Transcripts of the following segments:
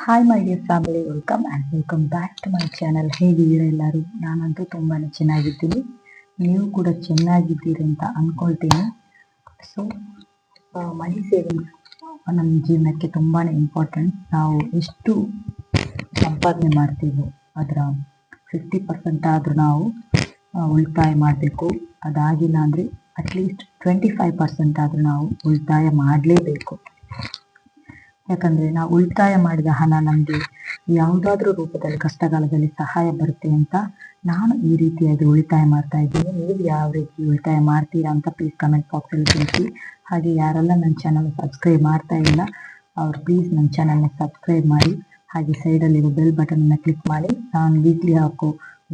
Hi my dear family, welcome back to my channel. ಹೇಗಿದ್ದೀರಾ ಎಲ್ಲರೂ? ನಾನಂತೂ ತುಂಬಾ ಚೆನ್ನಾಗಿದ್ದೀನಿ. ನೀವು ಕೂಡ ಚೆನ್ನಾಗಿದ್ದೀರಿ ಅಂತ ಅಂದ್ಕೊಳ್ತೀನಿ. ಸೊ ಮನಿ ಸೇವಿಂಗ್ಸ್ ನಮ್ಮ ಜೀವನಕ್ಕೆ ತುಂಬಾ ಇಂಪಾರ್ಟೆಂಟ್. ನಾವು ಎಷ್ಟು ಸಂಪಾದನೆ ಮಾಡ್ತೀವೋ ಅದರ 50% ಆದರೂ ನಾವು ಉಳಿತಾಯ ಮಾಡಬೇಕು. ಅದಾಗಿಲ್ಲ ಅಂದರೆ ಅಟ್ಲೀಸ್ಟ್ 25% ಆದರೂ ನಾವು ಉಳಿತಾಯ ಮಾಡಲೇಬೇಕು. ಯಾಕಂದರೆ ನಾವು ಉಳಿತಾಯ ಮಾಡಿದ ಹಣ ನಮಗೆ ಯಾವುದಾದ್ರೂ ರೂಪದಲ್ಲಿ ಕಷ್ಟಕಾಲದಲ್ಲಿ ಸಹಾಯ ಬರುತ್ತೆ ಅಂತ ನಾನು ಈ ರೀತಿಯಾಗಿ ಉಳಿತಾಯ ಮಾಡ್ತಾ ಇದ್ದೀನಿ. ನೀವು ಯಾವ ರೀತಿ ಉಳಿತಾಯ ಮಾಡ್ತೀರಾ ಅಂತ ಪ್ಲೀಸ್ ಕಮೆಂಟ್ ಬಾಕ್ಸಲ್ಲಿ ತಿಳಿಸಿ. ಹಾಗೆ ಯಾರೆಲ್ಲ ನನ್ನ ಚಾನಲ್ ಸಬ್ಸ್ಕ್ರೈಬ್ ಮಾಡ್ತಾ ಇಲ್ಲ ಅವ್ರು ಪ್ಲೀಸ್ ನನ್ನ ಚಾನಲ್ನ ಸಬ್ಸ್ಕ್ರೈಬ್ ಮಾಡಿ. ಹಾಗೆ ಸೈಡಲ್ಲಿರೋ ಬೆಲ್ ಬಟನ್ನ ಕ್ಲಿಕ್ ಮಾಡಿ. ನಾನು ವೀಕ್ಲಿ ಹಾಕೋ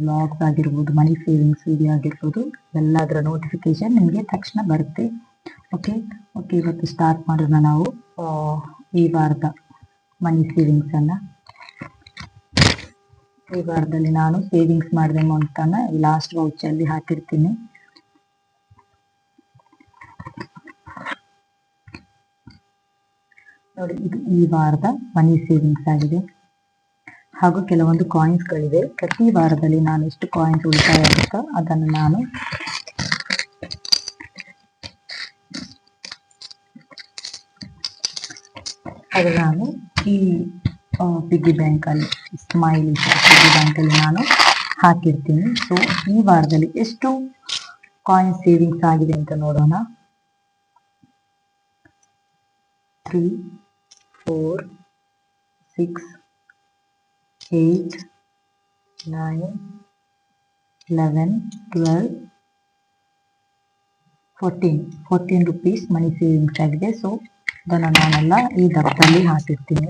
ವ್ಲಾಗ್ಸ್ ಆಗಿರ್ಬೋದು, ಮನಿ ಸೇವಿಂಗ್ಸ್ ವಿಡಿಯೋ ಆಗಿರ್ಬೋದು, ಎಲ್ಲದರ ನೋಟಿಫಿಕೇಶನ್ ನಿಮಗೆ ತಕ್ಷಣ ಬರುತ್ತೆ. ಓಕೆ, ಇವತ್ತು ಸ್ಟಾರ್ಟ್ ಮಾಡೋಣ ನಾವು ಈ ವಾರದ ಮನಿ ಸೇವಿಂಗ್ಸನ್ನು. ಈ ವಾರದಲ್ಲಿ ನಾನು ಸೇವಿಂಗ್ಸ್ ಮಾಡಿದ ಅಮೌಂಟನ್ನು ಲಾಸ್ಟ್ ವೌಚಲ್ಲಿ ಹಾಕಿರ್ತೀನಿ. ನೋಡಿ, ಇದು ಈ ವಾರದ ಮನಿ ಸೇವಿಂಗ್ಸ್ ಆಗಿದೆ. ಹಾಗೂ ಕೆಲವೊಂದು ಕಾಯಿನ್ಸ್ಗಳಿವೆ. ಪ್ರತಿ ವಾರದಲ್ಲಿ ನಾನು ಎಷ್ಟು ಕಾಯಿನ್ಸ್ ಉಳಿತಾಯ ಆಗುತ್ತೋ ಅದನ್ನು ನಾನು ಈ ಪಿಗ್ಗಿ ಬ್ಯಾಂಕಲ್ಲಿ, ಸ್ಮೈಲಿ ಪಿಗ್ಗಿ ಬ್ಯಾಂಕಲ್ಲಿ ನಾನು ಹಾಕಿರ್ತೀನಿ. ಸೊ ಈ ವಾರದಲ್ಲಿ ಎಷ್ಟು ಕಾಯಿನ್ ಸೇವಿಂಗ್ಸ್ ಆಗಿದೆ ಅಂತ ನೋಡೋಣ. 3, 4, 6, 8, 9, 11, 12, 14 ರುಪೀಸ್ ಮನಿ ಸೇವಿಂಗ್ಸ್ ಆಗಿದೆ. ಸೊ ಅದನ್ನು ನಾನೆಲ್ಲ ಈ ಡಬ್ಬದಲ್ಲಿ ಹಾಕಿರ್ತೀನಿ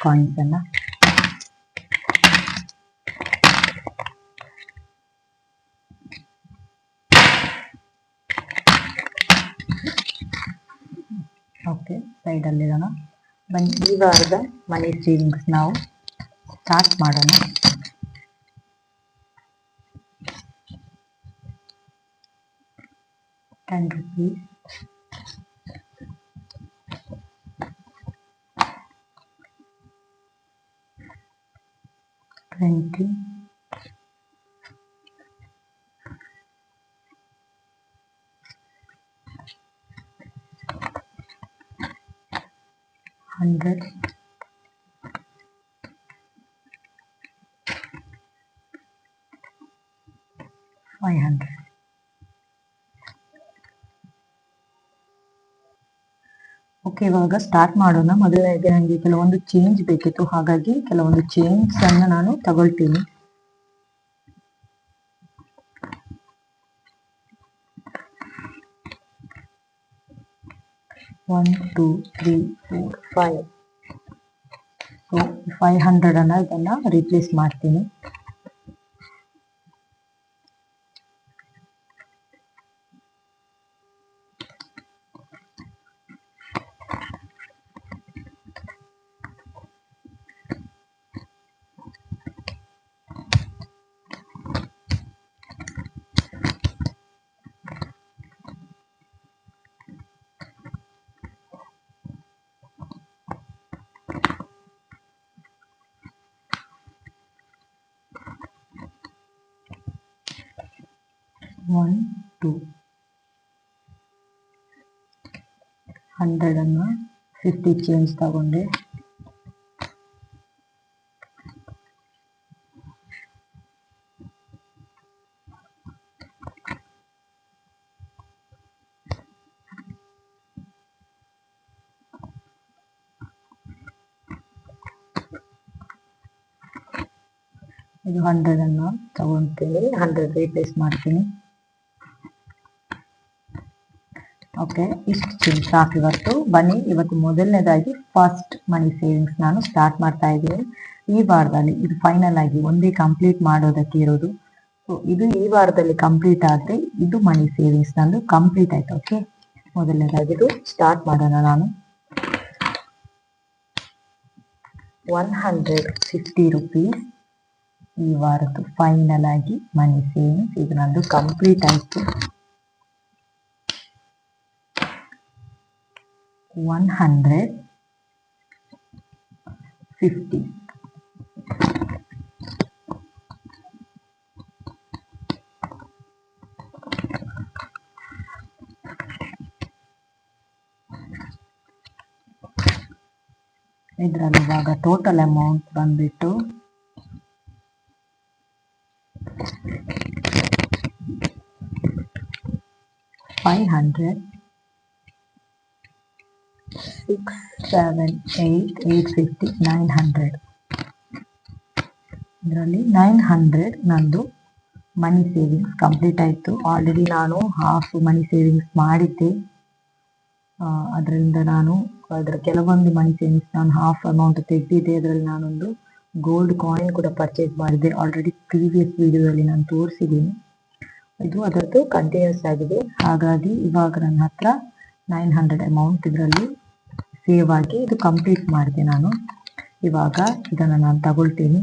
ಕಾಯಿನ್ಸನ್ನು. ಓಕೆ, ಸೈಡಲ್ಲಿರೋಣ. ಬನ್ನಿ ಈ ವಾರದ ಮನಿ ಸೇವಿಂಗ್ಸ್ ನಾವು ಸ್ಟಾರ್ಟ್ ಮಾಡೋಣ. ₹10, 20, 100, 500. ಓಕೆ, ಇವಾಗ ಸ್ಟಾರ್ಟ್ ಮಾಡೋಣ. ಮೊದಲನೇಗೆ ನನಗೆ ಕೆಲವೊಂದು ಚೇಂಜ್ ಬೇಕಿತ್ತು, ಹಾಗಾಗಿ ಕೆಲವೊಂದು ಚೇಂಜ್ ಅನ್ನು ನಾನು ತಗೊಳ್ತೀನಿ. One, 2, 3, 4, 5. ಸೊ 500 ಅನ್ನ ಇದನ್ನ ರೀಪ್ಲೇಸ್ ಮಾಡ್ತೀನಿ. One, 2, 100 ಅನ್ನು 50 ಚೇಂಜ್ ತಗೊಂಡೆ. ಇದು 100 ಅನ್ನು ತಗೊಳ್ತೀನಿ, 100 ರೀಪ್ಲೇಸ್ ಮಾಡ್ತೀನಿ. ಓಕೆ, ಇಷ್ಟು ಚೇಂಜ್ ಸಾಕು ಇವತ್ತು. ಬನ್ನಿ, ಇವತ್ತು ಮೊದಲನೇದಾಗಿ ಫಸ್ಟ್ ಮನಿ ಸೇವಿಂಗ್ಸ್ ನಾನು ಸ್ಟಾರ್ಟ್ ಮಾಡ್ತಾ ಇದ್ದೀನಿ. ಈ ವಾರದಲ್ಲಿ ಇದು ಫೈನಲ್ ಆಗಿ ಒಂದೇ ಕಂಪ್ಲೀಟ್ ಮಾಡೋದಕ್ಕೆ ಇರೋದು. ಸೊ ಇದು ಈ ವಾರದಲ್ಲಿ ಕಂಪ್ಲೀಟ್ ಆದರೆ ಇದು ಮನಿ ಸೇವಿಂಗ್ಸ್ ನಂದು ಕಂಪ್ಲೀಟ್ ಆಯ್ತು. ಓಕೆ, ಮೊದಲನೇದಾಗಿ ಇದು ಸ್ಟಾರ್ಟ್ ಮಾಡೋಣ. ನಾನು 150 ರುಪೀಸ್ ಈ ವಾರದ್ದು ಫೈನಲ್ ಆಗಿ ಮನಿ ಸೇವಿಂಗ್ಸ್ ಇದು ನಂದು ಕಂಪ್ಲೀಟ್ ಆಯಿತು. 150 50. ಇದರಲ್ಲಿ ಇವಾಗ ಟೋಟಲ್ ಅಮೌಂಟ್ ಬಂದ್ಬಿಟ್ಟು 500, 6, 7, 8, 850, 900. ಇದರಲ್ಲಿ 900 ನಂದು ಮನಿ ಸೇವಿಂಗ್ಸ್ ಕಂಪ್ಲೀಟ್ ಆಯಿತು. ಆಲ್ರೆಡಿ ನಾನು ಹಾಫ್ ಮನಿ ಸೇವಿಂಗ್ಸ್ ಮಾಡಿದ್ದೆ. ಅದರಿಂದ ನಾನು ಅದರ ಕೆಲವೊಂದು ಮನಿ ಸೇವಿಂಗ್ಸ್ ನಾನು ಹಾಫ್ ಅಮೌಂಟ್ ತೆಗೆದಿದ್ದೆ. ಅದರಲ್ಲಿ ನಾನೊಂದು ಗೋಲ್ಡ್ ಕಾಯಿನ್ ಕೂಡ ಪರ್ಚೇಸ್ ಮಾಡಿದ್ದೆ. ಆಲ್ರೆಡಿ ಪ್ರೀವಿಯಸ್ ವಿಡಿಯೋದಲ್ಲಿ ನಾನು ತೋರಿಸಿದ್ದೀನಿ. ಇದು ಅದರದ್ದು ಕಂಟಿನ್ಯೂಸ್ ಆಗಿದೆ. ಹಾಗಾಗಿ ಇವಾಗ ನನ್ನ ಹತ್ರ 900 ಅಮೌಂಟ್ ಇದರಲ್ಲಿ ಸೇವ್ ಆಗಿ ಇದು ಕಂಪ್ಲೀಟ್ ಮಾಡಿದೆ ನಾನು. ಇವಾಗ ಇದನ್ನು ನಾನು ತಗೊಳ್ತೀನಿ.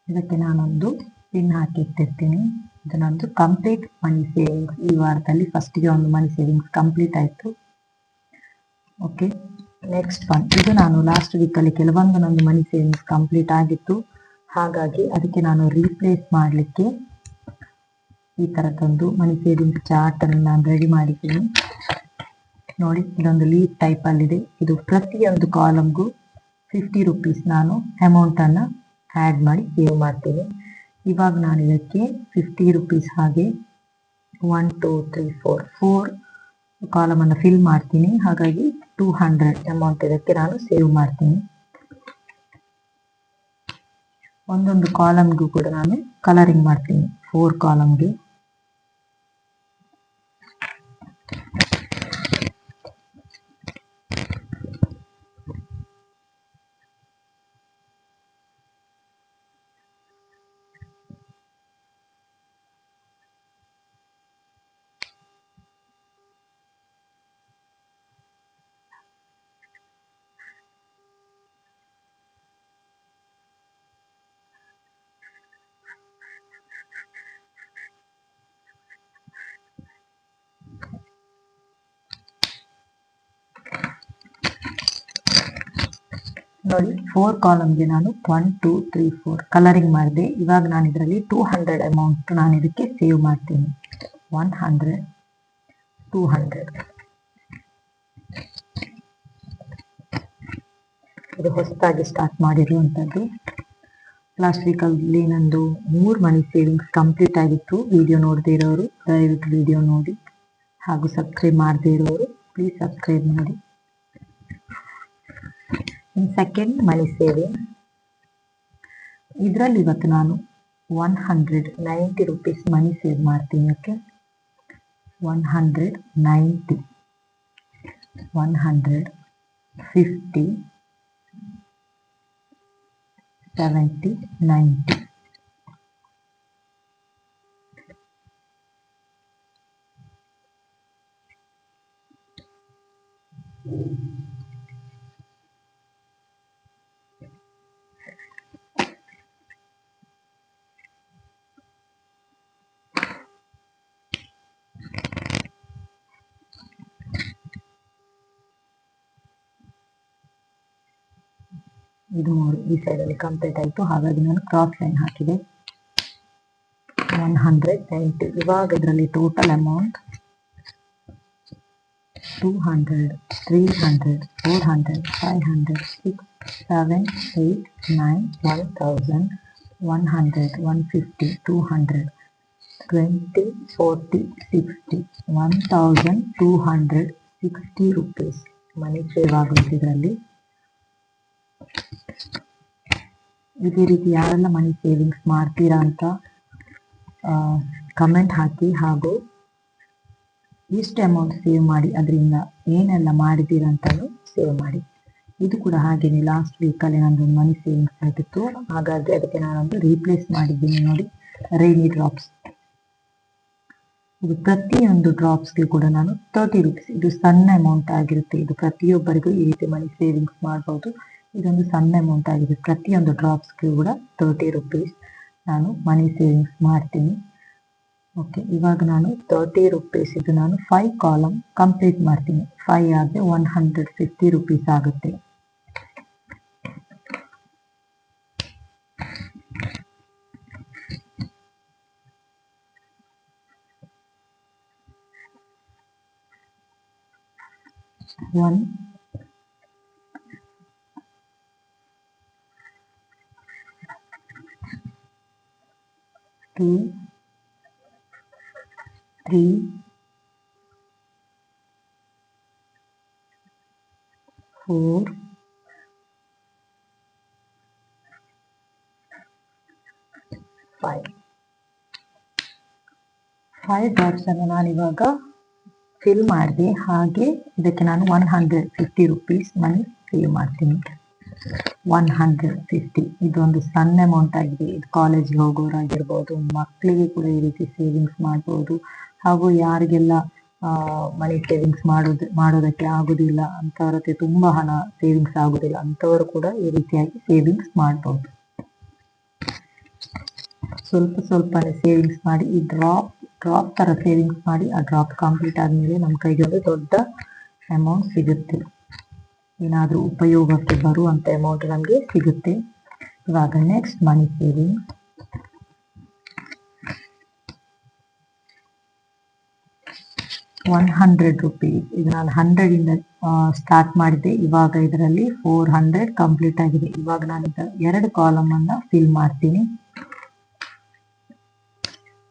ಇದಕ್ಕೆ ನಾನೊಂದು ಪಿನ್ ಹಾಕಿ ಇಟ್ಟಿರ್ತೀನಿ. ಇದು ನಂದು ಕಂಪ್ಲೀಟ್ ಮನಿ ಸೇವಿಂಗ್ಸ್. ಈ ವಾರದಲ್ಲಿ ಫಸ್ಟಿಗೆ ಒಂದು ಮನಿ ಸೇವಿಂಗ್ಸ್ ಕಂಪ್ಲೀಟ್ ಆಯಿತು. Okay, next one. ಇದು ನಾನು ಲಾಸ್ಟ್ ವೀಕಲ್ಲಿ ಕೆಲವೊಂದು ನಂದು ಮನಿ ಸೇವಿಂಗ್ಸ್ ಕಂಪ್ಲೀಟ್ ಆಗಿತ್ತು. ಹಾಗಾಗಿ ಅದಕ್ಕೆ ನಾನು ರೀಪ್ಲೇಸ್ ಮಾಡಲಿಕ್ಕೆ ಈ ಥರದ್ದೊಂದು ಮನಿ ಸೇವಿಂಗ್ಸ್ ಚಾರ್ಟನ್ನು ನಾನು ರೆಡಿ ಮಾಡಿದ್ದೀನಿ. ನೋಡಿ, ಇದೊಂದು ಲೀಫ್ ಟೈಪಲ್ಲಿದೆ. ಇದು ಪ್ರತಿಯೊಂದು ಕಾಲಮ್ಗೂ 50 ರೂಪೀಸ್ ನಾನು ಅಮೌಂಟನ್ನು ಆ್ಯಡ್ ಮಾಡಿ ಸೇವ್ ಮಾಡ್ತೀನಿ. ಇವಾಗ ನಾನು ಇದಕ್ಕೆ 50 ರೂಪೀಸ್ ಹಾಗೆ 1, 2, 3, 4 ಕಾಲಮನ್ನು ಫಿಲ್ ಮಾಡ್ತೀನಿ. ಹಾಗಾಗಿ 200 ಅಮೌಂಟ್ ಇದಕ್ಕೆ ನಾನು ಸೇವ್ ಮಾಡ್ತೀನಿ. ಒಂದೊಂದು ಕಾಲಮ್ಗೂ ಕೂಡ ನಾನು ಕಲರಿಂಗ್ ಮಾಡ್ತೀನಿ. 4 ಕಾಲಮ್ಗೆ ನೋಡಿ, 4 ಕಾಲಮ್ಗೆ ನಾನು 1, 2, 3, 4 ಕಲರಿಂಗ್ ಮಾಡಿದೆ. ಇವಾಗ ನಾನು ಇದರಲ್ಲಿ 200 ಅಮೌಂಟ್ ನಾನು ಇದಕ್ಕೆ ಸೇವ್ ಮಾಡ್ತೀನಿ. 100, 200. ಇದು ಹೊಸದಾಗಿ ಸ್ಟಾರ್ಟ್ ಮಾಡಿರುವಂಥದ್ದು. ಲಾಸ್ಟ್ ವೀಕಲ್ಲಿ ನಂದು 3 ಮನಿ ಸೇವಿಂಗ್ಸ್ ಕಂಪ್ಲೀಟ್ ಆಗಿತ್ತು. ವಿಡಿಯೋ ನೋಡದೇ ಇರೋರು ದಯವಿಟ್ಟು ವಿಡಿಯೋ ನೋಡಿ, ಹಾಗೂ ಸಬ್ಸ್ಕ್ರೈಬ್ ಮಾಡದೇ ಇರೋರು ಪ್ಲೀಸ್ ಸಬ್ಸ್ಕ್ರೈಬ್ ಮಾಡಿ. ಇನ್ ಸೆಕೆಂಡ್ ಮನಿ ಸೇವಿಂಗ್, ಇದರಲ್ಲಿ ಇವತ್ತು ನಾನು 190 ರೂಪೀಸ್ ಮನಿ ಸೇವ್ ಮಾಡ್ತೀನಿ. ಓಕೆ, 190, 150, 70, 90. ಇದು 3 ಈ ಸೈಡಲ್ಲಿ ಕಂಪ್ಲೀಟ್ ಆಯಿತು. ಹಾಗಾಗಿ ನಾನು ಕ್ರಾಸ್ ಲೈನ್ ಹಾಕಿದೆ. 190. ಇವಾಗ ಇದರಲ್ಲಿ ಟೋಟಲ್ ಅಮೌಂಟ್ 200, 300, 400, 500, 6, 7, 8, 9, 1000, 100, 150, 200, 20, 40, 60, 1260 ರೂಪೀಸ್ ಮನಿ ಸೇವ್ ಆಗುತ್ತೆ ಇದರಲ್ಲಿ. ಇದೇ ರೀತಿ ಯಾರೆಲ್ಲ ಮನಿ ಸೇವಿಂಗ್ಸ್ ಮಾಡ್ತೀರಾ ಅಂತ ಕಮೆಂಟ್ ಹಾಕಿ, ಹಾಗೂ ಎಷ್ಟು ಅಮೌಂಟ್ ಸೇವ್ ಮಾಡಿ ಅದರಿಂದ ಏನೆಲ್ಲ ಮಾಡಿದ್ದೀರಾ ಅಂತಲೂ ಸೇವ್ ಮಾಡಿ. ಇದು ಕೂಡ ಹಾಗೇನೆ ಲಾಸ್ಟ್ ವೀಕಲ್ಲಿ ನಂದು ಮನಿ ಸೇವಿಂಗ್ಸ್ ಆಗಿತ್ತು. ಹಾಗಾಗಿ ಅದಕ್ಕೆ ನಾನೊಂದು ರೀಪ್ಲೇಸ್ ಮಾಡಿದ್ದೀನಿ. ನೋಡಿ, ರೈನಿ ಡ್ರಾಪ್ಸ್. ಇದು ಪ್ರತಿಯೊಂದು ಡ್ರಾಪ್ಸ್ಗೆ ಕೂಡ ನಾನು 30 ರೂಪೀಸ್, ಇದು ಸಣ್ಣ ಅಮೌಂಟ್ ಆಗಿರುತ್ತೆ. ಇದು ಪ್ರತಿಯೊಬ್ಬರಿಗೂ ಈ ರೀತಿ ಮನಿ ಸೇವಿಂಗ್ಸ್ ಮಾಡ್ಬೋದು. ಇದೊಂದು ಸಣ್ಣ ಅಮೌಂಟ್ ಆಗಿದೆ. ಪ್ರತಿಯೊಂದು ಡ್ರಾಪ್ಸ್ಗೆ ಕೂಡ 30 ರುಪೀಸ್ ನಾನು ಮನಿ ಸೇವಿಂಗ್ಸ್ ಮಾಡ್ತೀನಿ. ಓಕೆ, ಇವಾಗ ನಾನು 30 ರುಪೀಸ್ ಇದು ನಾನು 5 ಕಾಲಮ್ ಕಂಪ್ಲೀಟ್ ಮಾಡ್ತೀನಿ. 5 ಆದರೆ 150 ರುಪೀಸ್ ಆಗುತ್ತೆ. One, 2, 3, 4, 5. 5 ಡ್ರಾಪ್ಸ್ ಅನ್ನು ನಾನು ಇವಾಗ ಫಿಲ್ ಮಾಡಿದೆ. ಹಾಗೆ ಇದಕ್ಕೆ ನಾನು 150 ರುಪೀಸ್ ಮನಿ ಸೇವ್ ಮಾಡ್ತೀನಿ. 150 ಇದೊಂದು ಸಣ್ಣ ಅಮೌಂಟ್ ಆಗಿದೆ. ಇದು ಕಾಲೇಜ್ಗೆ ಹೋಗೋರಾಗಿರ್ಬೋದು, ಮಕ್ಕಳಿಗೆ ಕೂಡ ಈ ರೀತಿ ಸೇವಿಂಗ್ಸ್ ಮಾಡ್ಬೋದು. ಹಾಗೂ ಯಾರಿಗೆಲ್ಲ ಮನಿ ಸೇವಿಂಗ್ಸ್ ಮಾಡೋದಕ್ಕೆ ಆಗೋದಿಲ್ಲ ಅಂಥವ್ರ ಹತ್ರ ತುಂಬ ಹಣ ಸೇವಿಂಗ್ಸ್ ಆಗೋದಿಲ್ಲ ಅಂಥವರು ಕೂಡ ಈ ರೀತಿಯಾಗಿ ಸೇವಿಂಗ್ಸ್ ಮಾಡ್ಬೋದು. ಸ್ವಲ್ಪ ಸ್ವಲ್ಪನೇ ಸೇವಿಂಗ್ಸ್ ಮಾಡಿ ಈ ಡ್ರಾಪ್ ಥರ ಸೇವಿಂಗ್ಸ್ ಮಾಡಿ ಆ ಡ್ರಾಪ್ ಕಂಪ್ಲೀಟ್ ಆದಮೇಲೆ ನಮ್ಮ ಕೈಗೆ ಒಂದು ದೊಡ್ಡ ಅಮೌಂಟ್ ಸಿಗುತ್ತೆ. ಏನಾದರೂ ಉಪಯೋಗಕ್ಕೆ ಬರುವಂಥ ಅಮೌಂಟ್ ನಮಗೆ ಸಿಗುತ್ತೆ. ಇವಾಗ ನೆಕ್ಸ್ಟ್ ಮನಿ ಸೇವಿಂಗ್. $100 ಇದು ನಾನು 100 ಸ್ಟಾರ್ಟ್ ಮಾಡಿದ್ದೆ. ಇವಾಗ ಇದರಲ್ಲಿ 400 ಕಂಪ್ಲೀಟ್ ಆಗಿದೆ. ಇವಾಗ ನಾನು 2 ಕಾಲಮ್ ಅನ್ನ ಫಿಲ್ ಮಾಡ್ತೀನಿ.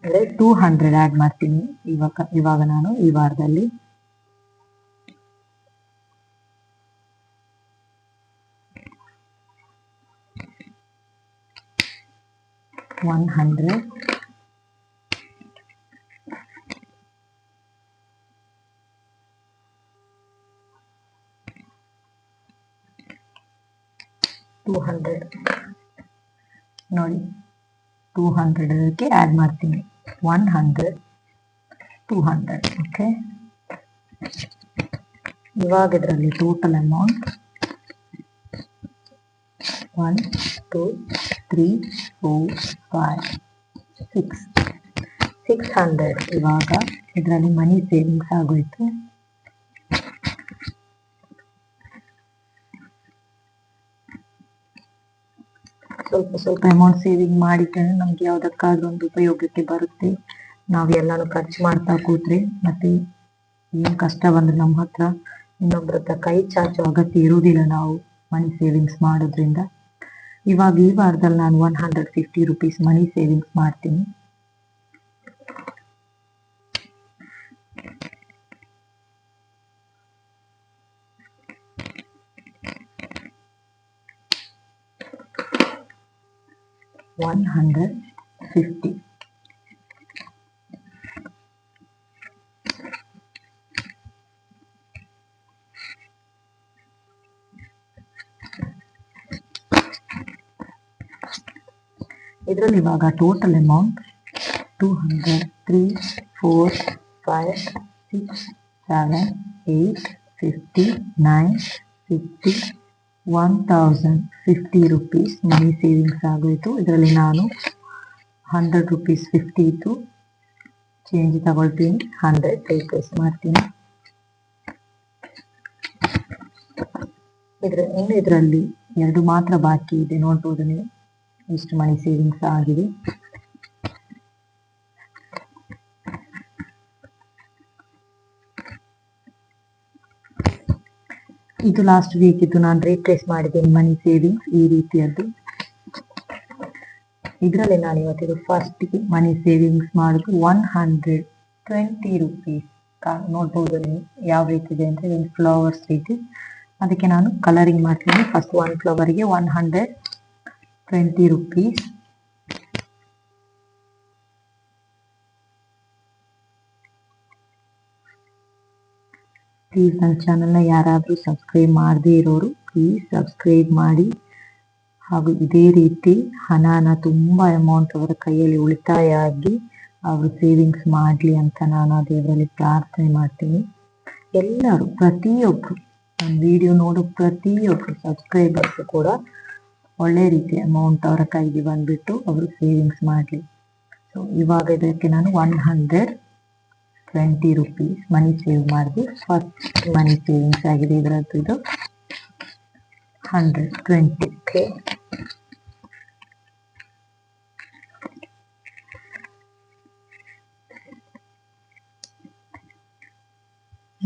200 ಆ್ಯಡ್ ಮಾಡ್ತೀನಿ ಇವಾಗ ನಾನು ಈ ವಾರದಲ್ಲಿ. $100, $200 ನೋಡಿ, 200 ಅದಕ್ಕೆ ಆ್ಯಡ್ ಮಾಡ್ತೀನಿ. 100, 200. ಓಕೆ, ಇವಾಗ ಇದರಲ್ಲಿ ಟೋಟಲ್ ಅಮೌಂಟ್ 1, 2, 3, 4, 5, 600. ಇವಾಗ ಇದರಲ್ಲಿ ಮನಿ ಸೇವಿಂಗ್ಸ್ ಆಗೋಯ್ತು. ಸ್ವಲ್ಪ ಅಮೌಂಟ್ ಸೇವಿಂಗ್ ಮಾಡಿದ್ರೆ ನಮ್ಗೆ ಯಾವುದಕ್ಕಾದ್ರೂ ಒಂದು ಉಪಯೋಗಕ್ಕೆ ಬರುತ್ತೆ. ನಾವು ಎಲ್ಲಾನು ಖರ್ಚು ಮಾಡ್ತಾ ಕೂತ್ರೆ ಮತ್ತೆ ಏನ್ ಕಷ್ಟ ಬಂದ್ರೆ ನಮ್ಮ ಹತ್ರ ಇನ್ನೊಬ್ರ ಹತ್ರ ಕೈ ಚಾಚೋ ಅಗತ್ಯ ಇರುವುದಿಲ್ಲ ನಾವು ಮನಿ ಸೇವಿಂಗ್ಸ್ ಮಾಡೋದ್ರಿಂದ. ಇವಾಗ ಈ ವಾರದಲ್ಲಿ ನಾನು 150 ರುಪೀಸ್ ಮನಿ ಸೇವಿಂಗ್ಸ್ ಮಾಡ್ತೀನಿ. $150. ಇದರಲ್ಲಿ ಇವಾಗ ಟೋಟಲ್ ಅಮೌಂಟ್ 200, 3, 4, 5, 6, 7, 8, 50, 9, 50, 1050 ರುಪೀಸ್ ಮನಿ ಸೇವಿಂಗ್ಸ್ ಆಗೋಯ್ತು. ಇದರಲ್ಲಿ ನಾನು 100 ರುಪೀಸ್ 50 ಇತ್ತು, ಚೇಂಜ್ ತಗೊಳ್ತೀನಿ, 100 ರೀಪ್ಲೇಸ್ ಮಾಡ್ತೀನಿ. ಇನ್ನು ಇದರಲ್ಲಿ 2 ಮಾತ್ರ ಬಾಕಿ ಇದೆ. ನೋಡ್ಬೋದು ನೀವು ಇಷ್ಟು ಮನಿ ಸೇವಿಂಗ್ಸ್ ಆಗಿದೆ. ಇದು ಲಾಸ್ಟ್ ವೀಕ್ ಇದ್ದು ನಾನು ರೀಟ್ರೇಸ್ ಮಾಡಿದ್ದೇನೆ ಮನಿ ಸೇವಿಂಗ್ಸ್ ಈ ರೀತಿಯದ್ದು. ಇದರಲ್ಲಿ ನಾನು ಇವತ್ತಿದು ಫಸ್ಟ್ ಮನಿ ಸೇವಿಂಗ್ಸ್ ಮಾಡೋದು 120 ರುಪೀಸ್. ನೋಡ್ಬೋದು ನೀವು ಯಾವ ರೀತಿ ಇದೆ ಅಂದರೆ ಒಂದು ಫ್ಲವರ್ಸ್ ರೀತಿ. ಅದಕ್ಕೆ ನಾನು ಕಲರಿಂಗ್ ಮಾಡ್ತೀನಿ. First 1 ಫ್ಲವರ್ಗೆ 120 rupees. ಪ್ಲೀಸ್ ನನ್ನ ಚಾನಲ್ನ ಯಾರಾದರೂ ಸಬ್ಸ್ಕ್ರೈಬ್ ಮಾಡದೇ ಇರೋರು ಪ್ಲೀಸ್ ಸಬ್ಸ್ಕ್ರೈಬ್ ಮಾಡಿ. ಹಾಗೂ ಇದೇ ರೀತಿ ಹಣನ ತುಂಬ ಅಮೌಂಟ್ ಅವರ ಕೈಯಲ್ಲಿ ಉಳಿತಾಯ ಆಗಿ ಅವರು ಸೇವಿಂಗ್ಸ್ ಮಾಡಲಿ ಅಂತ ನಾನು ದೇವರಲ್ಲಿ ಪ್ರಾರ್ಥನೆ ಮಾಡ್ತೀನಿ. ಎಲ್ಲರೂ ಪ್ರತಿಯೊಬ್ಬರು ನನ್ನ ವಿಡಿಯೋ ನೋಡೋ ಪ್ರತಿಯೊಬ್ಬರು ಸಬ್ಸ್ಕ್ರೈಬರ್ಸ್ ಕೂಡ ಒಳ್ಳೆ ರೀತಿ ಅಮೌಂಟ್ ಅವರ ಕೈಗೆ ಬಂದ್ಬಿಟ್ಟು ಅವರು ಸೇವಿಂಗ್ಸ್ ಮಾಡಲಿ. ಸೊ ಇವಾಗ ಇದಕ್ಕೆ ನಾನು 120 ರೂಪೀಸ್ ಮನಿ ಸೇವ್ ಮಾಡಿದೆ. ಫಸ್ಟ್ ಮನಿ ಸೇವಿಂಗ್ಸ್ ಆಗಿದೆ ಇದರದ್ದು. ಇದು 120. ಓಕೆ,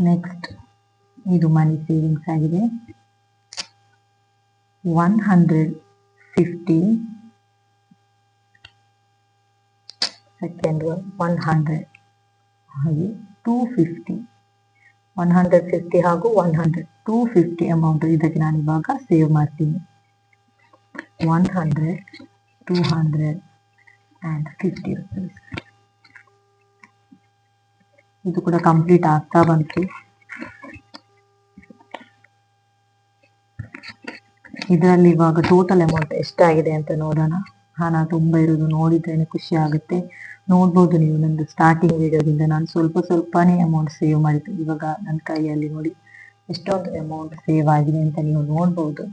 ನೆಕ್ಸ್ಟ್ ಇದು ಮನಿ ಸೇವಿಂಗ್ಸ್ ಆಗಿದೆ 150. ಸೆಕೆಂಡ್ 100 ಹಾಗೆ 250. 150 ಹಾಗೂ 100 250 ಅಮೌಂಟ್ ಇದಕ್ಕೆ ನಾನು ಇವಾಗ ಸೇವ್ ಮಾಡ್ತೀನಿ. 100 250 ರೂಪೀಸ್. ಇದು ಕೂಡ ಕಂಪ್ಲೀಟ್ ಆಗ್ತಾ ಬಂತು. ಇದರಲ್ಲಿ ಇವಾಗ ಟೋಟಲ್ ಅಮೌಂಟ್ ಎಷ್ಟಾಗಿದೆ ಅಂತ ನೋಡೋಣ. ಹಣ ತುಂಬ ಇರೋದು ನೋಡಿದ್ರೇನೆ ಖುಷಿ ಆಗುತ್ತೆ. ನೋಡ್ಬೋದು ನೀವು ನಂದು ಸ್ಟಾರ್ಟಿಂಗ್ ವಿಡಿಯೋದಿಂದ ನಾನು ಸ್ವಲ್ಪನೇ ಅಮೌಂಟ್ ಸೇವ್ ಮಾಡಿದ್ದು. ಇವಾಗ ನನ್ನ ಕೈಯಲ್ಲಿ ನೋಡಿ ಎಷ್ಟೊಂದು ಅಮೌಂಟ್ ಸೇವ್ ಆಗಿದೆ ಅಂತ ನೀವು ನೋಡ್ಬೋದು.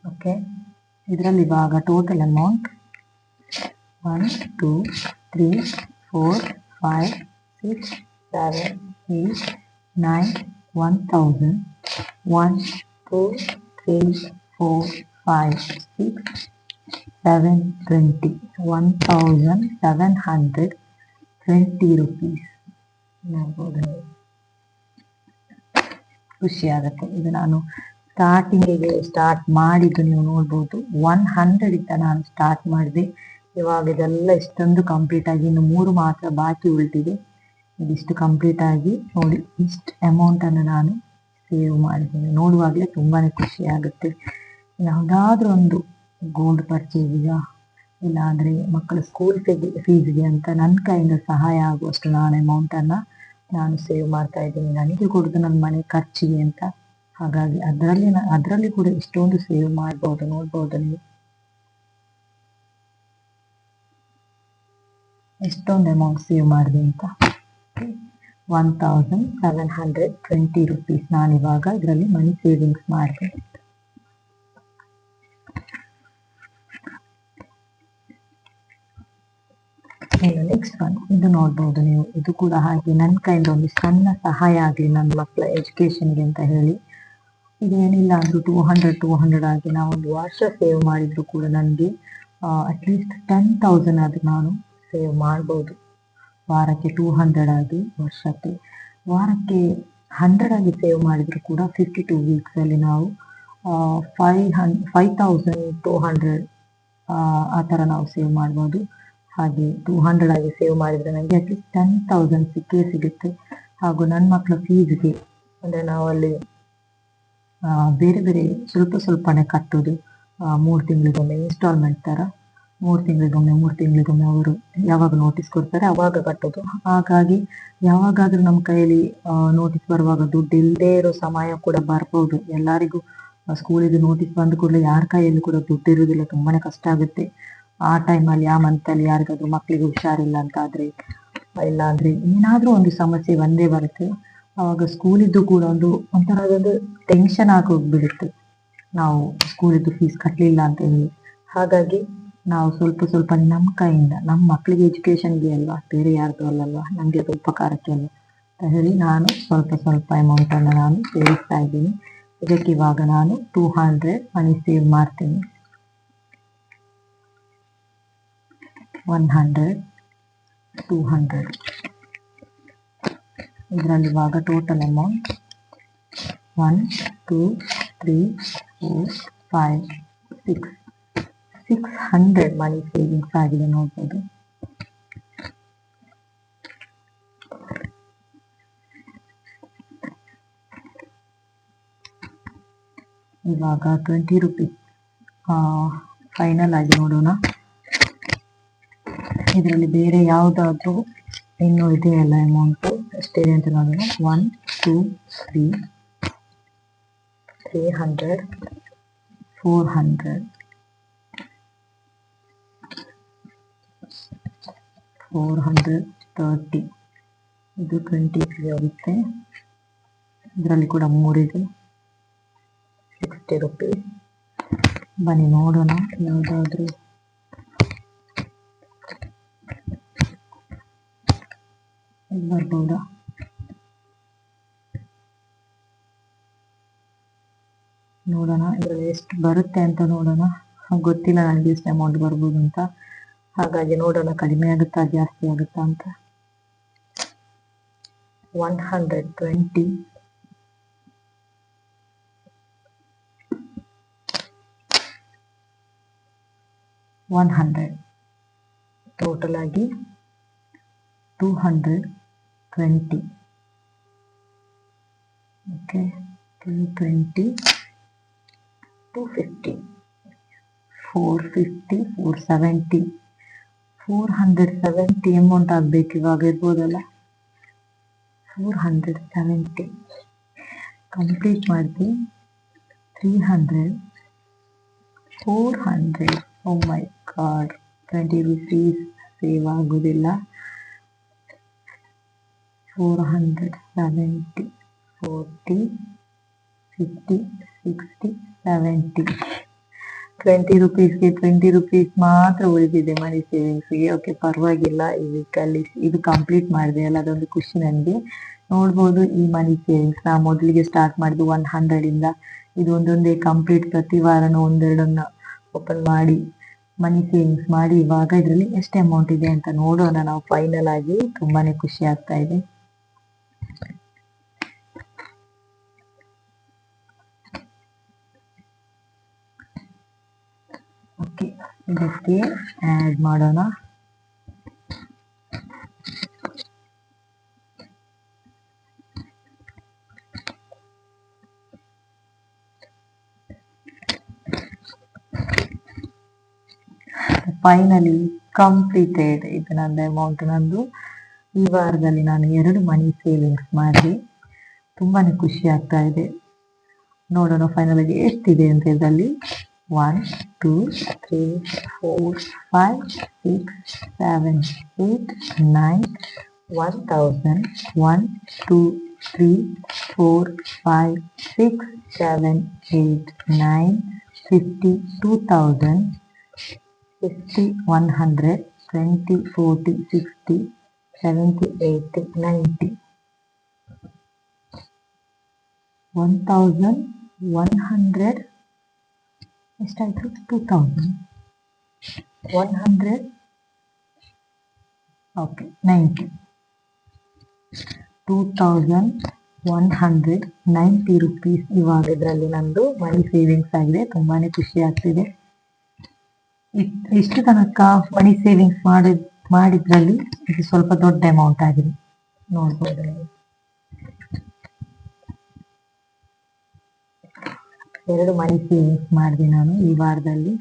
ಓಕೆ, ಇದರಲ್ಲಿ ಇವಾಗ ಟೋಟಲ್ ಅಮೌಂಟ್ 1 2 3 4 5 6 7 8 9 1000. 1 2 3 4 5 6 7 20 1720 ರೂಪೀಸ್. ನೋಡ್ಬೋದು, ಖುಷಿ ಆಗುತ್ತೆ. ಇದು ನಾನು ಸ್ಟಾರ್ಟಿಂಗಿಗೆ ಸ್ಟಾರ್ಟ್ ಮಾಡಿದ್ದು ನೀವು ನೋಡ್ಬೋದು. 100 ಇಂದ ನಾನು ಸ್ಟಾರ್ಟ್ ಮಾಡಿದೆ. ಇವಾಗ ಇದೆಲ್ಲ ಇಷ್ಟೊಂದು ಕಂಪ್ಲೀಟ್ ಆಗಿ ಇನ್ನು 3 ಮಾತ್ರ ಬಾಕಿ ಉಳಿದಿದೆ. ಇದಿಷ್ಟು ಕಂಪ್ಲೀಟ್ ಆಗಿ ನೋಡಿ ಇಷ್ಟು ಅಮೌಂಟನ್ನು ನಾನು ಸೇವ್ ಮಾಡಿದ್ದೀನಿ. ನೋಡುವಾಗಲೇ ತುಂಬಾನೇ ಖುಷಿ ಆಗುತ್ತೆ. ಯಾವುದಾದ್ರೂ ಒಂದು ಗೋಲ್ಡ್ ಪರ್ಚೇಸಿಗೆ, ಇಲ್ಲಾಂದರೆ ಮಕ್ಕಳ ಸ್ಕೂಲ್ ಫೀಸ್ಗೆ ಅಂತ ನನ್ನ ಕೈಯಿಂದ ಸಹಾಯ ಆಗುವಷ್ಟು ನಾನು ಅಮೌಂಟನ್ನು ನಾನು ಸೇವ್ ಮಾಡ್ತಾ ಇದ್ದೀನಿ. ನನಗೆ ಕೊಡೋದು ನನ್ನ ಮನೆ ಖರ್ಚಿಗೆ ಅಂತ. ಹಾಗಾಗಿ ಅದರಲ್ಲಿ ಕೂಡ ಇಷ್ಟೊಂದು ಸೇವ್ ಮಾಡ್ಬೋದು. ನೋಡ್ಬೋದು ನೀವು ಎಷ್ಟೊಂದು ಅಮೌಂಟ್ ಸೇವ್ ಮಾಡಿದೆ ಅಂತ. 1720 ರೂಪೀಸ್ ನಾನಿವಾಗ ಇದರಲ್ಲಿ ಮನಿ ಸೇವಿಂಗ್ಸ್ ಮಾಡಿದೆ. ನೆಕ್ಸ್ಟ್ ಒನ್ ಇದು ನೋಡ್ಬೋದು ನೀವು. ಇದು ಕೂಡ ಹಾಗೆ ನನ್ನ ಕೈಯಿಂದ ಒಂದು ಸಣ್ಣ ಸಹಾಯ ಆಗಲಿ ನನ್ನ ಮಕ್ಕಳ ಎಜುಕೇಷನ್ಗೆ ಅಂತ ಹೇಳಿ. ಇದೇನಿಲ್ಲ ಅಂದರೂ 200 ಆಗಿ ನಾವು ಒಂದು ವರ್ಷ ಸೇವ್ ಮಾಡಿದ್ರು ಕೂಡ ನನಗೆ ಅಟ್ಲೀಸ್ಟ್ 10,000 ಆದರೂ ನಾನು ಸೇವ್ ಮಾಡ್ಬೋದು. ವಾರಕ್ಕೆ 200 ಆಗಿ, ವಾರಕ್ಕೆ 100 ಆಗಿ ಸೇವ್ ಮಾಡಿದ್ರು ಕೂಡ 52 ವೀಕ್ಸಲ್ಲಿ ನಾವು 5200 ಆ ಥರ ನಾವು ಸೇವ್ ಮಾಡ್ಬೋದು. ಹಾಗೆ 200 ಆಗಿ ಸೇವ್ ಮಾಡಿದರೆ ನನಗೆ ಅಟ್ಲೀಸ್ಟ್ 10,000 ಸಿಗುತ್ತೆ. ಹಾಗೂ ನನ್ನ ಮಕ್ಕಳ ಫೀಸ್ಗೆ ಅಂದರೆ ನಾವಲ್ಲಿ ಬೇರೆ ಬೇರೆ ಸ್ವಲ್ಪನೇ ಕಟ್ಟೋದು. 3 ತಿಂಗಳಿಗೊಮ್ಮೆ ಇನ್ಸ್ಟಾಲ್ಮೆಂಟ್ ಥರ 3 ತಿಂಗಳಿಗೊಮ್ಮೆ ಅವರು ಯಾವಾಗ ನೋಟಿಸ್ ಕೊಡ್ತಾರೆ ಅವಾಗ ಕಟ್ಟೋದು. ಹಾಗಾಗಿ ಯಾವಾಗಾದರೂ ನಮ್ಮ ಕೈಯಲ್ಲಿ ನೋಟಿಸ್ ಬರುವಾಗ ದುಡ್ಡು ಇಲ್ಲದೆ ಇರೋ ಸಮಯ ಕೂಡ ಬರ್ಬೋದು. ಎಲ್ಲರಿಗೂ ಸ್ಕೂಲಿಗೆ ನೋಟಿಸ್ ಬಂದ ಕೂಡಲೇ ಯಾರ ಕೈಯಲ್ಲಿ ಕೂಡ ದುಡ್ಡು ಇರೋದಿಲ್ಲ, ತುಂಬಾನೇ ಕಷ್ಟ ಆಗುತ್ತೆ. ಆ ಟೈಮಲ್ಲಿ ಆ ಮಂತಲ್ಲಿ ಯಾರಿಗಾದ್ರೂ ಮಕ್ಕಳಿಗೆ ಹುಷಾರಿಲ್ಲ ಅಂತ ಆದರೆ, ಇಲ್ಲಾಂದರೆ ಏನಾದರೂ ಒಂದು ಸಮಸ್ಯೆ ಬಂದೇ ಬರುತ್ತೆ. ಆವಾಗ ಸ್ಕೂಲಿದ್ದು ಕೂಡ ಒಂಥರದೊಂದು ಟೆನ್ಷನ್ ಆಗೋಗ್ಬಿಡುತ್ತೆ, ನಾವು ಸ್ಕೂಲಿದ್ದು ಫೀಸ್ ಕಟ್ಟಲಿಲ್ಲ ಅಂತ ಹೇಳಿ. ಹಾಗಾಗಿ ನಾವು ಸ್ವಲ್ಪ ನಮ್ಮ ಕೈಯಿಂದ ನಮ್ಮ ಮಕ್ಕಳಿಗೆ ಎಜುಕೇಷನ್ಗೆ ಅಲ್ವಾ, ಬೇರೆ ಯಾರ್ದು ಅಲ್ಲಲ್ವಾ, ನಮಗೆ ಅದು ಉಪಕಾರಕ್ಕೆ ಅಲ್ವಾ ಅಂತ ಹೇಳಿ ನಾನು ಸ್ವಲ್ಪ ಅಮೌಂಟನ್ನು ನಾನು ಸೇರಿಸ್ತಾ ಇದ್ದೀನಿ. ಇದಕ್ಕೆ ಇವಾಗ ನಾನು 200 ಮನಿ ಸೇವ್ ಮಾಡ್ತೀನಿ. 100 200 ಇದರಲ್ಲಿ ಇವಾಗ ಟೋಟಲ್ ಅಮೌಂಟ್ 1 2 3 4 5 6 600 ಮನಿ ಸೇವಿಂಗ್ಸ್ ಆಗಿದೆ. ನೋಡ್ಬೋದು, ಇವಾಗ 20 ರೂಪೀಸ್ ಫೈನಲ್ ಆಗಿ ನೋಡೋಣ. ಇದರಲ್ಲಿ ಬೇರೆ ಯಾವುದಾದ್ರೂ ಇನ್ನೂ ಇದೆಯಲ್ಲ ಅಮೌಂಟು ಎಷ್ಟಿದೆ ಅಂತ ನೋಡೋಣ. 1 2 3 300 400 430. ಇದು 20 ಆಗುತ್ತೆ. ಇದರಲ್ಲಿ ಕೂಡ 3 ಇದೆ, 60 ರುಪೀಸ್. ಬನ್ನಿ ನೋಡೋಣ ಯಾವುದಾದ್ರೂ ಬರ್ಬೋದಾ. ನೋಡೋಣ ಇದರಲ್ಲಿ ಎಷ್ಟು ಬರುತ್ತೆ ಅಂತ ನೋಡೋಣ. ಗೊತ್ತಿಲ್ಲ ನನಗೆ ಎಷ್ಟು ಅಮೌಂಟ್ ಬರ್ಬೋದು ಅಂತ, ಹಾಗಾಗಿ ನೋಡೋಣ ಕಡಿಮೆ ಆಗುತ್ತಾ ಜಾಸ್ತಿ ಆಗುತ್ತಾ ಅಂತ. 120, 100, ಟೋಟಲ್ ಆಗಿ 220. ಓಕೆ, 220, 250, 450, 470, 470 ಅಮೌಂಟ್ ಆಗಬೇಕು ಇವಾಗ. ಇರ್ಬೋದಲ್ಲ 470 ಕಂಪ್ಲೀಟ್ ಮಾಡಿ. 300, 400. ಓ ಮೈ ಗಾಡ್, 20 ರುಪೀಸ್ ಸೇವ್ ಆಗೋದಿಲ್ಲ. 470, 40, 50, 60, 70. 20 ರುಪೀಸ್ಗೆ 20 ರುಪೀಸ್ ಮಾತ್ರ ಉಳಿದಿದೆ ಮನಿ ಸೇವಿಂಗ್ಸ್ಗೆ. ಓಕೆ, ಪರವಾಗಿಲ್ಲ. ಈ ವೀಕಲ್ಲಿ ಇದು ಕಂಪ್ಲೀಟ್ ಮಾಡಿದೆ ಅಲ್ಲ, ಅದೊಂದು ಖುಷಿ ನನಗೆ. ನೋಡ್ಬೋದು ಈ ಮನಿ ಸೇವಿಂಗ್ಸ್ ನಾ ಮೊದಲಿಗೆ ಸ್ಟಾರ್ಟ್ ಮಾಡಿದ್ದು 100 ಇಂದ. ಇದು ಒಂದೊಂದೇ ಕಂಪ್ಲೀಟ್ ಪ್ರತಿ ವಾರನೂ ಒಂದೆರಡನ್ನ ಓಪನ್ ಮಾಡಿ ಮನಿ ಸೇವಿಂಗ್ಸ್ ಮಾಡಿ ಇವಾಗ ಇದರಲ್ಲಿ ಎಷ್ಟು ಅಮೌಂಟ್ ಇದೆ ಅಂತ ನೋಡೋಣ ನಾವು ಫೈನಲ್ ಆಗಿ. ತುಂಬಾನೇ ಖುಷಿ ಆಗ್ತಾ ಇದೆ. ಓಕೆ, ಇದಕ್ಕೆ ಆ್ಯಡ್ ಮಾಡೋಣ. Finally completed. ಇದು ನನ್ನ ಅಮೌಂಟ್. ನಂದು ಈ ವಾರದಲ್ಲಿ ನಾನು 2 ಮನಿ ಸೇವಿಂಗ್ಸ್ ಮಾಡಿ ತುಂಬಾನೇ ಖುಷಿ ಆಗ್ತಾ ಇದೆ. ನೋಡೋಣ ಫೈನಲ್ ಆಗಿ ಎಷ್ಟಿದೆ ಅಂತ. ಇದರಲ್ಲಿ 1, 2, 3, 4, 5, 6, 7, 8, 9, 1000. 1, 2, 3, 4, 5, 6, 7, 8, 9, 50, 2000, 50, 100, 20, 40, 60, 70, 80, 90, 1100. ಎಷ್ಟಾಯ್ತು? 2000, 100. ಓಕೆ, 90, 2190 ರುಪೀಸ್ ಇವಾಗ ಇದರಲ್ಲಿ ನಂದು ಮನಿ ಸೇವಿಂಗ್ಸ್ ಆಗಿದೆ. ತುಂಬಾನೇ ಖುಷಿ ಆಗ್ತಿದೆ. ಇಷ್ಟು ತನಕ ಮನಿ ಸೇವಿಂಗ್ಸ್ ಮಾಡಿದ್ರಲ್ಲಿ ಇದು ಸ್ವಲ್ಪ ದೊಡ್ಡ ಅಮೌಂಟ್ ಆಗಿದೆ. ನೋಡ್ಬೋದು ನೀವು. 2 ಮನಿ ಸೇವಿಂಗ್ಸ್ ಮಾಡಿದೆ ನಾನು ಈ ವಾರದಲ್ಲಿ.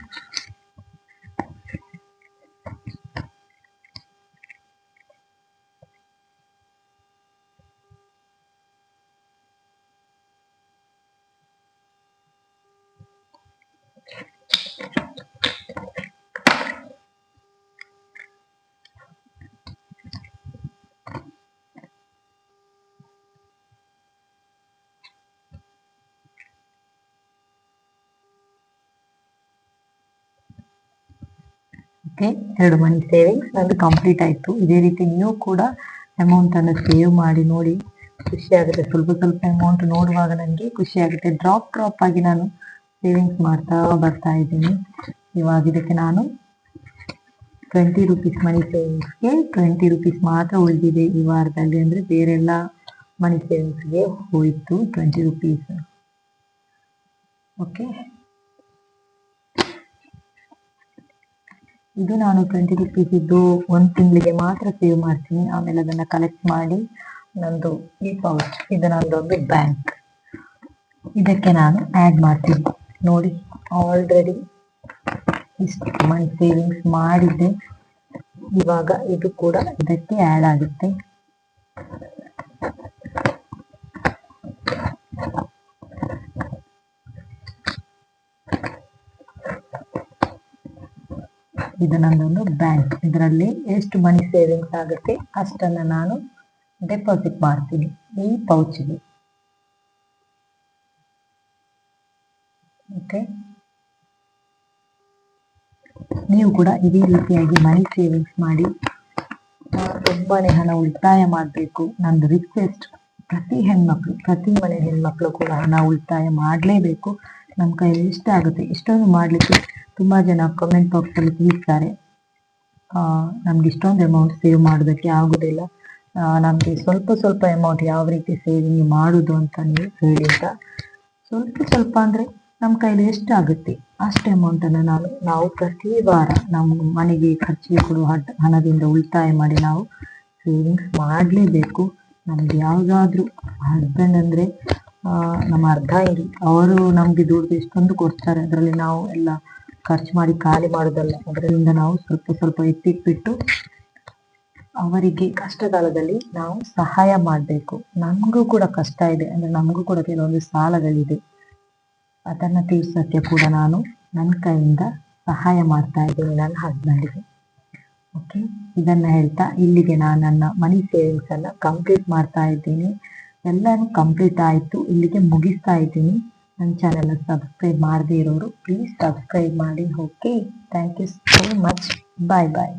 ಓಕೆ, 2 ಮನಿ ಸೇವಿಂಗ್ಸ್ ನಂದು ಕಂಪ್ಲೀಟ್ ಆಯಿತು. ಇದೇ ರೀತಿ ನೀವು ಕೂಡ ಅಮೌಂಟನ್ನು ಸೇವ್ ಮಾಡಿ ನೋಡಿ, ಖುಷಿ ಆಗುತ್ತೆ. ಸ್ವಲ್ಪ ಸ್ವಲ್ಪ ಅಮೌಂಟ್ ನೋಡುವಾಗ ನನಗೆ ಖುಷಿ ಆಗುತ್ತೆ. ಡ್ರಾಪ್ ಆಗಿ ನಾನು ಸೇವಿಂಗ್ಸ್ ಮಾಡ್ತಾ ಬರ್ತಾ ಇದ್ದೀನಿ. ಇವಾಗ ಇದಕ್ಕೆ ನಾನು 20 ರುಪೀಸ್ ಮನಿ ಸೇವಿಂಗ್ಸ್ಗೆ 20 ರುಪೀಸ್ ಮಾತ್ರ ಉಳಿದಿದೆ ಈ ವಾರದಲ್ಲಿ. ಅಂದರೆ ಬೇರೆಲ್ಲ ಮನಿ ಸೇವಿಂಗ್ಸ್ಗೆ ಹೋಯಿತು 20 ರುಪೀಸ್. ಓಕೆ, ಇದು ನಾನು 20 ರುಪೀಸ್ ಇದ್ದು 1 ತಿಂಗಳಿಗೆ ಮಾತ್ರ ಸೇವ್ ಮಾಡ್ತೀನಿ. ಆಮೇಲೆ ಅದನ್ನು ಕಲೆಕ್ಟ್ ಮಾಡಿ ನಂದು ಈ ಪೌಚ್, ಇದು ನಂದೊಂದು ಬ್ಯಾಂಕ್, ಇದಕ್ಕೆ ನಾನು ಆ್ಯಡ್ ಮಾಡ್ತೀನಿ. ನೋಡಿ, ಆಲ್ರೆಡಿ ಇಷ್ಟು ಮನಿ ಸೇವಿಂಗ್ಸ್ ಮಾಡಿದ್ದೆ. ಇವಾಗ ಇದು ಕೂಡ ಇದಕ್ಕೆ ಆ್ಯಡ್ ಆಗುತ್ತೆ. ಇದು ನನ್ನದೊಂದು ಬ್ಯಾಂಕ್. ಇದರಲ್ಲಿ ಎಷ್ಟು ಮನಿ ಸೇವಿಂಗ್ಸ್ ಆಗುತ್ತೆ ಅಷ್ಟನ್ನು ನಾನು ಡೆಪಾಸಿಟ್ ಮಾಡ್ತೀನಿ ಈ ಪೌಚಿಗೆ. ಓಕೆ, ನೀವು ಕೂಡ ಇದೇ ರೀತಿಯಾಗಿ ಮನಿ ಸೇವಿಂಗ್ಸ್ ಮಾಡಿ ತುಂಬಾನೇ ಹಣ ಉಳಿತಾಯ ಮಾಡಬೇಕು. ನಂದು ರಿಕ್ವೆಸ್ಟ್, ಪ್ರತಿ ಮನೆ ಹೆಣ್ಮಕ್ಳು ಕೂಡ ಹಣ ಉಳಿತಾಯ ಮಾಡಲೇಬೇಕು. ನಮ್ಮ ಕೈಯಲ್ಲಿ ಇಷ್ಟ ಆಗುತ್ತೆ ಇಷ್ಟೊಂದು ಮಾಡಲಿಕ್ಕೆ. ತುಂಬ ಜನ ಕಮೆಂಟ್ ಬಾಕ್ಸಲ್ಲಿ ತಿಳಿಸ್ತಾರೆ, ನಮ್ಗೆ ಇಷ್ಟೊಂದು ಅಮೌಂಟ್ ಸೇವ್ ಮಾಡೋದಕ್ಕೆ ಆಗೋದಿಲ್ಲ, ನಮಗೆ ಸ್ವಲ್ಪ ಸ್ವಲ್ಪ ಅಮೌಂಟ್ ಯಾವ ರೀತಿ ಸೇವಿಂಗ್ ಮಾಡೋದು ಅಂತ ನೀವು ಹೇಳಿ ಅಂತ. ಸ್ವಲ್ಪ ಅಂದರೆ ನಮ್ಮ ಕೈಲಿ ಎಷ್ಟಾಗುತ್ತೆ ಅಷ್ಟು ಅಮೌಂಟನ್ನು ನಾವು ಪ್ರತಿ ವಾರ ನಮ್ಮ ಮನೆಗೆ ಖರ್ಚಿಗೆ ಕೊಡುವ ಹಣದಿಂದ ಉಳಿತಾಯ ಮಾಡಿ ನಾವು ಸೇವಿಂಗ್ಸ್ ಮಾಡಲೇಬೇಕು. ನಮಗೆ ಯಾವುದಾದ್ರೂ ಹಸ್ಬೆಂಡ್ ಅಂದರೆ ನಮ್ಮ ಅರ್ಧ ಇರಿ, ಅವರು ನಮಗೆ ದುಡ್ಡು ಎಷ್ಟೊಂದು ಕೊಡ್ತಾರೆ, ಅದರಲ್ಲಿ ನಾವು ಎಲ್ಲ ಖರ್ಚು ಮಾಡಿ ಖಾಲಿ ಮಾಡೋದಲ್ಲ. ಅದರಿಂದ ನಾವು ಸ್ವಲ್ಪ ಸ್ವಲ್ಪ ಎತ್ತಿಟ್ಬಿಟ್ಟು ಅವರಿಗೆ ಕಷ್ಟ ಕಾಲದಲ್ಲಿ ನಾವು ಸಹಾಯ ಮಾಡಬೇಕು. ನಮಗೂ ಕೂಡ ಕಷ್ಟ ಇದೆ ಅಂದರೆ ನಮಗೂ ಕೂಡ ಕೆಲವೊಂದು ಸಾಲಗಳಿದೆ, ಅದನ್ನು ತೀರ್ಸೋಕ್ಕೆ ಕೂಡ ನಾನು ನನ್ನ ಕೈಯಿಂದ ಸಹಾಯ ಮಾಡ್ತಾ ಇದ್ದೀನಿ ನನ್ನ ಹಸ್ಬೆಂಡಿಗೆ. ಓಕೆ, ಇದನ್ನು ಹೇಳ್ತಾ ಇಲ್ಲಿಗೆ ನಾನು ನನ್ನ ಮನಿ ಸೇವಿಂಗ್ಸನ್ನು ಕಂಪ್ಲೀಟ್ ಮಾಡ್ತಾ ಇದ್ದೀನಿ. ಎಲ್ಲನೂ ಕಂಪ್ಲೀಟ್ ಆಯಿತು, ಇಲ್ಲಿಗೆ ಮುಗಿಸ್ತಾ ಇದ್ದೀನಿ. ನನ್ನ ಚಾನೆಲ್ನ ಸಬ್ಸ್ಕ್ರೈಬ್ ಮಾಡದೇ ಇರೋರು ಪ್ಲೀಸ್ ಸಬ್ಸ್ಕ್ರೈಬ್ ಮಾಡಿ. Okay, thank you so much. Bye bye.